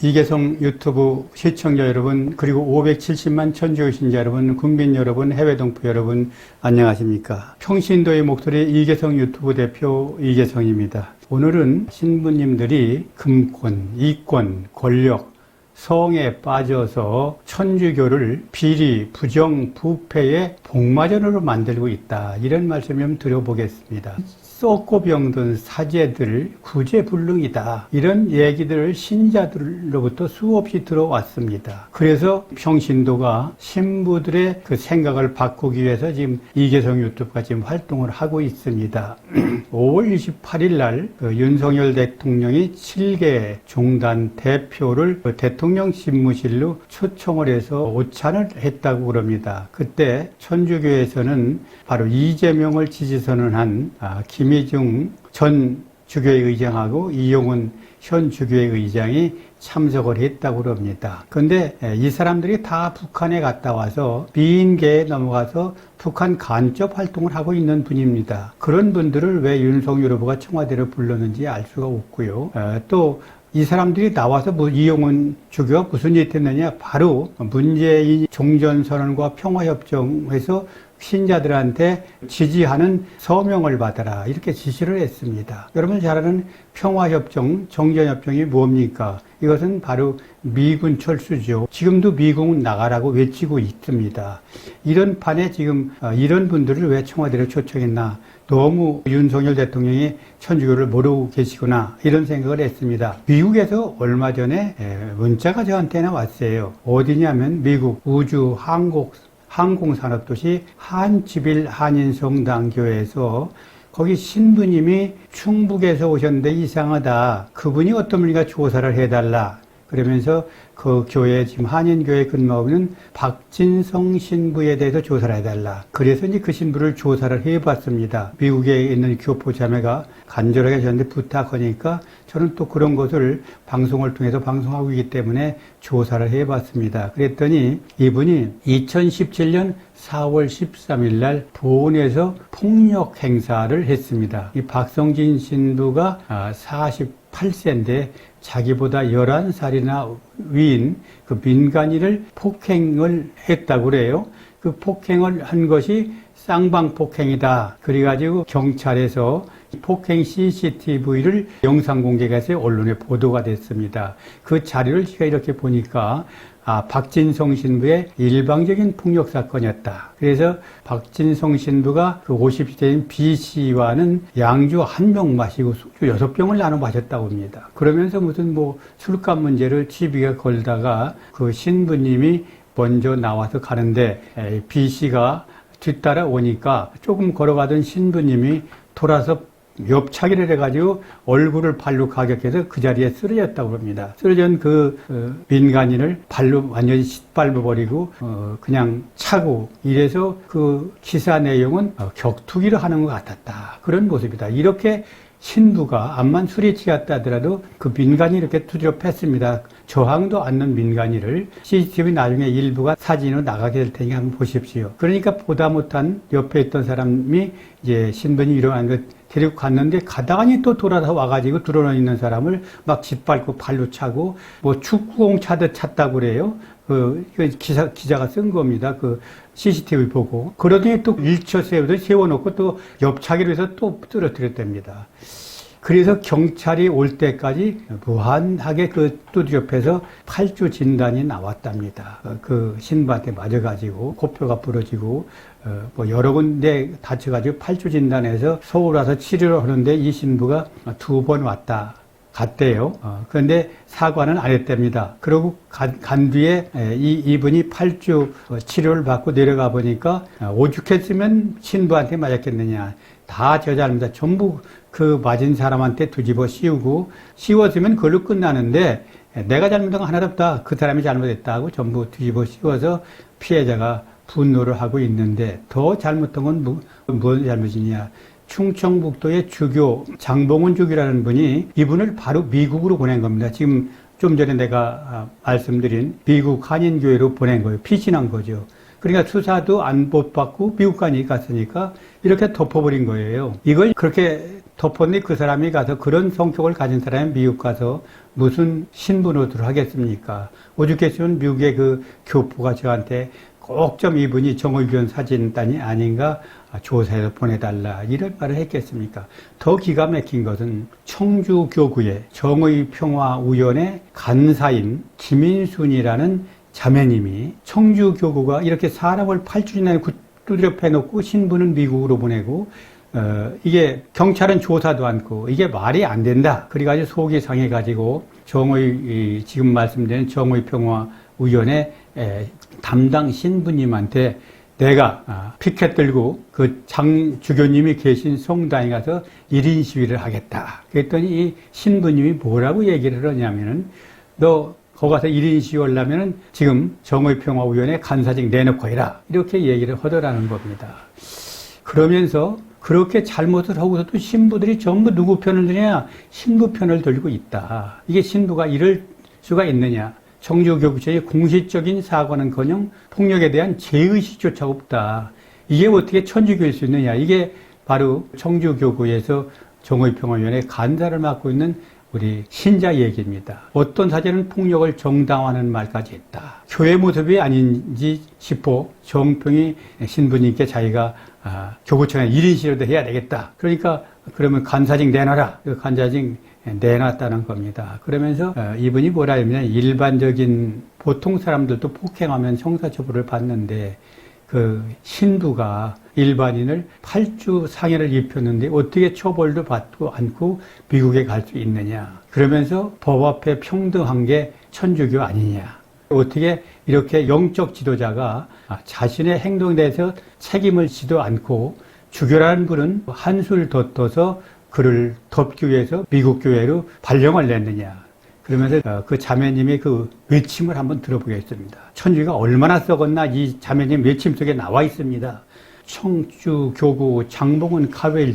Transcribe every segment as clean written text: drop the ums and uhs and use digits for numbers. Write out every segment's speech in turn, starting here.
이계성 유튜브 시청자 여러분, 그리고 570만 천주교 신자 여러분, 국민 여러분, 해외 동포 여러분, 안녕하십니까? 평신도의 목소리 이계성 유튜브 대표 이계성입니다. 오늘은 신부님들이 금권, 이권, 권력, 성에 빠져서 천주교를 비리, 부정, 부패의 복마전으로 만들고 있다. 이런 말씀을 좀 드려보겠습니다. 썩고 병든 사제들 구제불능이다. 이런 얘기들을 신자들로부터 수없이 들어왔습니다. 그래서 평신도가 신부들의 그 생각을 바꾸기 위해서 지금 이계성 유튜브가 지금 활동을 하고 있습니다. 5월 28일 날 윤석열 대통령이 7개 종단 대표를 대통령 집무실로 초청을 해서 오찬을 했다고 그럽니다. 그때 천주교에서는 바로 이재명을 지지선언한 김희중 전 주교회 의장하고 이용훈 현 주교회 의장이 참석을 했다고 그럽니다. 그런데 이 사람들이 다 북한에 갔다 와서 미인계에 넘어가서 북한 간접 활동을 하고 있는 분입니다. 그런 분들을 왜 윤석열 후보가 청와대로 불렀는지 알 수가 없고요. 또 이 사람들이 나와서 이용훈 주교가 무슨 일이 했느냐, 바로 문재인 종전선언과 평화협정에서 신자들한테 지지하는 서명을 받아라, 이렇게 지시를 했습니다. 여러분 잘 아는 평화협정, 정전협정이 뭡니까? 이것은 바로 미군 철수죠. 지금도 미군 나가라고 외치고 있습니다. 이런 판에 지금 이런 분들을 왜 청와대로 초청했나? 너무 윤석열 대통령이 천주교를 모르고 계시구나, 이런 생각을 했습니다. 미국에서 얼마 전에 문자가 저한테나 왔어요. 어디냐면 미국 우주 항공산업도시 한지빌 한인성당교회에서 거기 신부님이 충북에서 오셨는데 이상하다. 그분이 어떤 분인가 조사를 해달라. 그러면서 그 교회, 지금 한인교회 근무하고 있는 박진성 신부에 대해서 조사를 해달라. 그래서 이제 그 신부를 조사를 해봤습니다. 미국에 있는 교포 자매가 간절하게 저한테 부탁하니까 저는 또 그런 것을 방송을 통해서 방송하고 있기 때문에 조사를 해봤습니다. 그랬더니 이분이 2017년 4월 13일 날 보은에서 폭력 행사를 했습니다. 이 박성진 신부가 48세인데 자기보다 11살이나 위인 그 민간인을 폭행을 했다고 그래요. 그 폭행을 한 것이 쌍방폭행이다. 그래가지고 경찰에서 폭행 CCTV를 영상 공개해서 언론에 보도가 됐습니다. 그 자료를 제가 이렇게 보니까 박진성 신부의 일방적인 폭력 사건이었다. 그래서 박진성 신부가 그 50세인 B씨와는 양주 한 병 마시고 소주 6병을 나눠 마셨다고 합니다. 그러면서 무슨 술값 문제를 시비가 걸다가 그 신부님이 먼저 나와서 가는데 B씨가 뒤따라 오니까 조금 걸어가던 신부님이 돌아서 옆차기를 해가지고 얼굴을 발로 가격해서 그 자리에 쓰러졌다고 합니다. 쓰러진 그 민간인을 발로 완전히 짓밟아버리고 그냥 차고, 이래서 그 기사 내용은 격투기를 하는 것 같았다, 그런 모습이다. 이렇게 신부가 암만 술이 취했다 하더라도 그 민간인이 이렇게 두드려 팼습니다. 저항도 않는 민간인을. CCTV 나중에 일부가 사진으로 나가게 될 테니까 한번 보십시오. 그러니까 보다 못한 옆에 있던 사람이 이제 신부님이 일어난 것 데리고 갔는데 가다가니 또 돌아서 와가지고 드러나 있는 사람을 막 짓밟고 발로 차고 축구공 차듯 찼다고 그래요. 기자가 쓴 겁니다. 그 CCTV 보고. 그러더니 또 일처 세워놓고 또 옆차기로 해서 또 떨어뜨렸답니다. 그래서 경찰이 올 때까지 무한하게 그 두드려패서 8주 진단이 나왔답니다. 그 신부한테 맞아가지고 코뼈가 부러지고 여러 군데 다쳐가지고 8주 진단해서 서울 와서 치료를 하는데 이 신부가 2번 갔대요. 그런데 사과는 안 했답니다. 그러고 간 뒤에 이분이 8주 치료를 받고 내려가 보니까 오죽했으면 신부한테 맞았겠느냐. 다 저 잘못이다. 전부 그 맞은 사람한테 뒤집어 씌웠으면 그걸로 끝나는데 내가 잘못한 거 하나도 없다. 그 사람이 잘못했다고 전부 뒤집어 씌워서 피해자가 분노를 하고 있는데, 더 잘못한 건 무슨 잘못이냐. 충청북도의 주교 장봉훈 주교라는 분이 이분을 바로 미국으로 보낸 겁니다. 지금 좀 전에 내가 말씀드린 미국 한인교회로 보낸 거예요. 피신한 거죠. 그러니까 수사도 안 못 받고 미국 갔으니까 이렇게 덮어버린 거예요. 이걸 그렇게 덮었니 그 사람이 가서 그런 성격을 가진 사람이 미국 가서 무슨 신부 노릇을 하겠습니까? 오죽했으면 미국의 그 교포가 저한테 꼭 좀 이분이 정의교원 사진단이 아닌가 조사해서 보내달라 이런 말을 했겠습니까? 더 기가 막힌 것은 청주교구의 정의평화우연의 간사인 김인순이라는 자매님이 청주교구가 이렇게 사람을 8주이나 두드려 패놓고 신부는 미국으로 보내고 이게 경찰은 조사도 않고 이게 말이 안 된다. 그래가지고 속이 상해가지고 지금 말씀드린 정의평화우연의 담당 신부님한테 내가 피켓 들고 그 장주교님이 계신 성당에 가서 1인 시위를 하겠다. 그랬더니 이 신부님이 뭐라고 얘기를 하냐면은 너 거기 가서 1인 시위 하려면은 지금 정의평화위원회 간사직 내놓고 해라. 이렇게 얘기를 하더라는 겁니다. 그러면서 그렇게 잘못을 하고서도 신부들이 전부 누구 편을 드냐? 신부 편을 들고 있다. 이게 신부가 이럴 수가 있느냐? 청주교구청의 공식적인 사과는커녕 폭력에 대한 죄의식조차 없다. 이게 어떻게 천주교일 수 있느냐. 이게 바로 청주교구에서 정의평화위원회 간사를 맡고 있는 우리 신자 얘기입니다. 어떤 사제는 폭력을 정당화하는 말까지 했다. 교회 모습이 아닌지 싶어 정평이 신부님께 자기가 교구청에 1인 시위도 해야 되겠다. 그러니까 그러면 간사직 내놔라. 그 간사직 내놨다는 겁니다. 그러면서 이분이 뭐라 하냐면 일반적인 보통 사람들도 폭행하면 형사처벌을 받는데 그 신부가 일반인을 8주 상해를 입혔는데 어떻게 처벌도 받고 않고 미국에 갈 수 있느냐. 그러면서 법 앞에 평등한 게 천주교 아니냐. 어떻게 이렇게 영적 지도자가 자신의 행동에 대해서 책임을 지도 않고 주교라는 분은 한술 더 떠서 그를 덮기 위해서 미국 교회로 발령을 냈느냐. 그러면서 그 자매님의 그 외침을 한번 들어보겠습니다. 천주교가 얼마나 썩었나 이 자매님 외침 속에 나와 있습니다. 청주교구 장봉은 카웰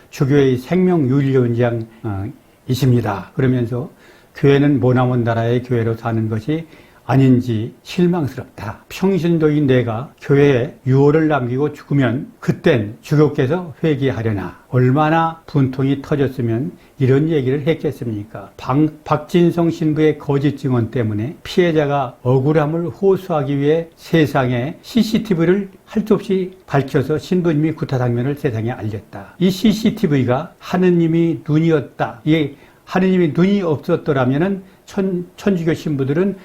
주교의 생명윤리원장이십니다. 그러면서 교회는 머나먼 나라의 교회로 사는 것이 아닌지 실망스럽다. 평신도인 내가 교회에 유언을 남기고 죽으면 그땐 주교께서 회개하려나. 얼마나 분통이 터졌으면 이런 얘기를 했겠습니까? 박진성 신부의 거짓 증언 때문에 피해자가 억울함을 호소하기 위해 세상에 CCTV를 할 수 없이 밝혀서 신부님이 구타장면을 세상에 알렸다. 이 CCTV가 하느님이 눈이었다. 이게 하느님이 눈이 없었더라면은 천주교 신부들은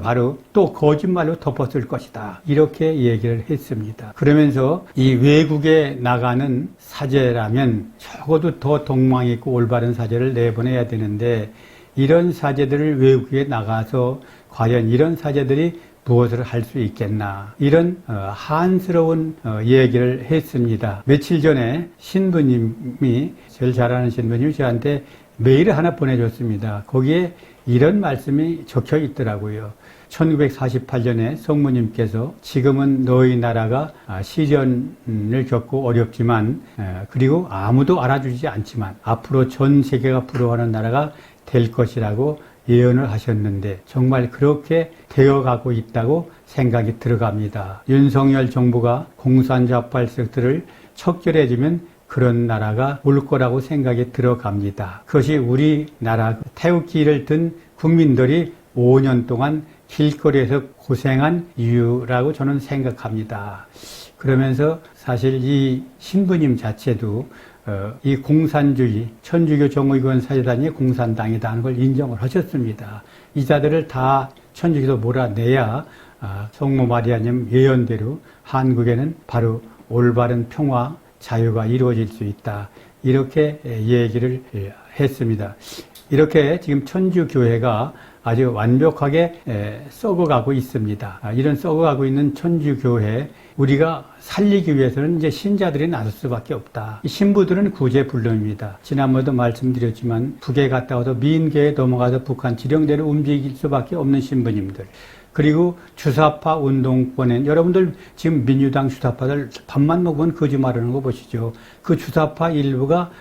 바로 또 거짓말로 덮었을 것이다. 이렇게 얘기를 했습니다. 그러면서 이 외국에 나가는 사제라면 적어도 더 동망 있고 올바른 사제를 내보내야 되는데 이런 사제들을 외국에 나가서 과연 이런 사제들이 무엇을 할 수 있겠나. 이런 한스러운 얘기를 했습니다. 며칠 전에 신부님이 제일 잘 아는 신부님이 저한테 메일을 하나 보내줬습니다. 거기에 이런 말씀이 적혀 있더라고요. 1948년에 성모님께서 지금은 너희 나라가 시련을 겪고 어렵지만 그리고 아무도 알아주지 않지만 앞으로 전 세계가 부러워하는 나라가 될 것이라고 예언을 하셨는데 정말 그렇게 되어가고 있다고 생각이 들어갑니다. 윤석열 정부가 공산좌파 세력들을 척결해주면 그런 나라가 올 거라고 생각이 들어갑니다. 그것이 우리나라 태극기를 든 국민들이 5년 동안 길거리에서 고생한 이유라고 저는 생각합니다. 그러면서 사실 이 신부님 자체도 이 공산주의, 천주교 정의교원 사제단이 공산당이다 하는 걸 인정을 하셨습니다. 이 자들을 다 천주교에서 몰아내야 성모 마리아님 예언대로 한국에는 바로 올바른 평화, 자유가 이루어질 수 있다. 이렇게 얘기를 했습니다. 이렇게 지금 천주교회가 아주 완벽하게 썩어가고 있습니다. 이런 썩어가고 있는 천주교회 우리가 살리기 위해서는 이제 신자들이 나설 수밖에 없다. 신부들은 구제불능입니다. 지난번에도 말씀드렸지만 북에 갔다 와서 미인계에 넘어가서 북한 지령대로 움직일 수밖에 없는 신부님들. 그리고 주사파 운동권에 여러분들 지금 민주당 주사파들 밥만 먹으면 거짓말하는 거 보시죠. 그 주사파 일부가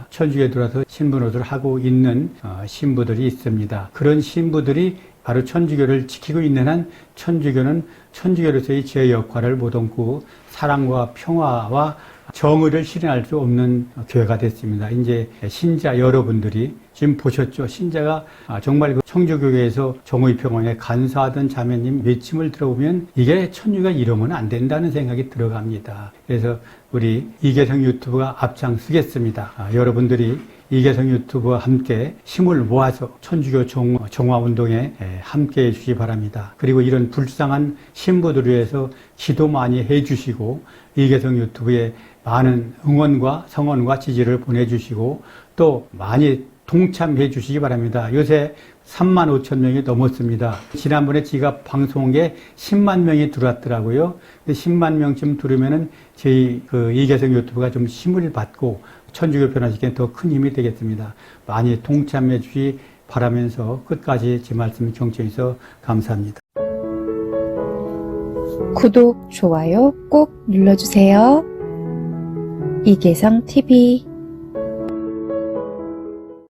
천주교에 들어와서 신부 노릇을 하고 있는 신부들이 있습니다. 그런 신부들이 바로 천주교를 지키고 있는 한 천주교는 천주교로서의 제 역할을 못하고 사랑과 평화와 정의를 실현할 수 없는 교회가 됐습니다. 이제 신자 여러분들이 지금 보셨죠? 신자가 정말 그 청주교회에서 정의 평화에 간사하던 자매님 외침을 들어보면 이게 천주교가 이러면 안 된다는 생각이 들어갑니다. 그래서 우리 이계성 유튜브가 앞장서겠습니다. 여러분들이 이계성 유튜브와 함께 힘을 모아서 천주교 정화운동에 함께 해주시기 바랍니다. 그리고 이런 불쌍한 신부들을 위해서 기도 많이 해주시고 이계성 유튜브에 많은 응원과 성원과 지지를 보내주시고 또 많이 동참해 주시기 바랍니다. 요새 3만 5천 명이 넘었습니다. 지난번에 제가 방송한 게 10만 명이 들어왔더라고요. 근데 10만 명쯤 들으면은 저희 이계성 유튜브가 좀 힘을 받고 천주교 변화시키는 더 큰 힘이 되겠습니다. 많이 동참해 주시기 바라면서 끝까지 제 말씀 경청해서 감사합니다. 구독, 좋아요 꼭 눌러주세요. 이계성 TV